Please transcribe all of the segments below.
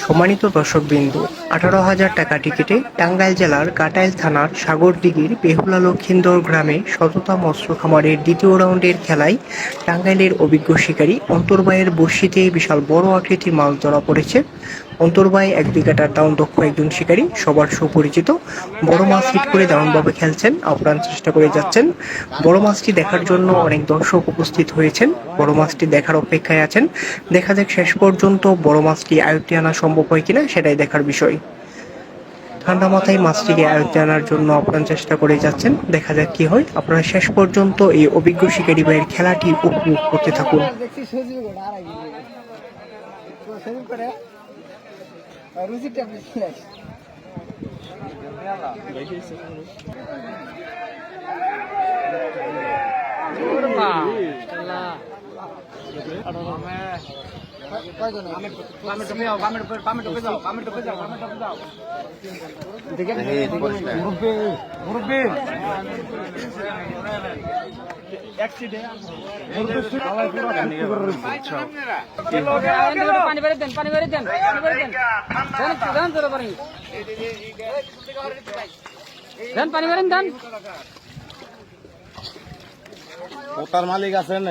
সম্মানিত দর্শকবৃন্দ, 18,000 টাকা টিকিটে টাঙ্গাইল জেলার কাটাইল থানার সাগরদিঘির বেহুলা লক্ষিন্দর গ্রামে সততা মৎস্য খামারের দ্বিতীয় রাউন্ডের খেলায় টাঙ্গাইলের অভিজ্ঞ শিকারী অন্তর্বাইয়ের বড়শিতে বিশাল বড় আকৃতির মাছ ধরা পড়েছে। অন্তর্বাই 1 বিঘাটার দারুণ দক্ষ একজন শিকারী, সবার সুপরিচিত। বড় মাছ হিট করে দারুণভাবে খেলছেন, আপ্রাণ চেষ্টা করে যাচ্ছেন। বড় মাছটি দেখার জন্য অনেক দর্শক উপস্থিত হয়েছেন, বড় মাছটি দেখার অপেক্ষায় আছেন। দেখা যাক শেষ পর্যন্ত বড় মাছটি আয়ত্তে আনা সম্ভব হয় কিনা, সেটাই দেখার বিষয়। ঠান্ডা মাথায় মাছটিকে আয়ত্তে আনার জন্য আপ্রাণ চেষ্টা করে যাচ্ছেন, দেখা যাক কি হয়। আপনারা শেষ পর্যন্ত এই অভিজ্ঞ শিকারী ভাইয়ের খেলাটি উপভোগ করতে থাকুন। ওটার মালিক আছেন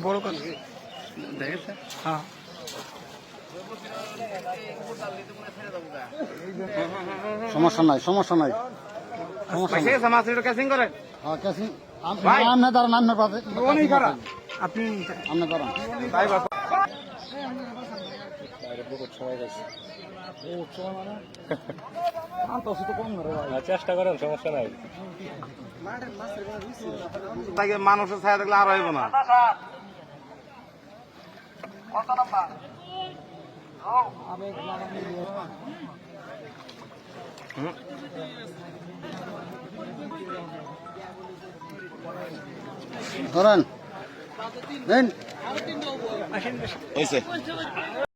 বড় কথা দেখেছে। হ্যাঁ, সমস্যা নাই, সমস্যা নাই, ক্যাচিং করেন। আপনি চেষ্টা করেন, সমস্যা নাই। মানুষের ছায়া দেখলে আর হইব না। ধরেন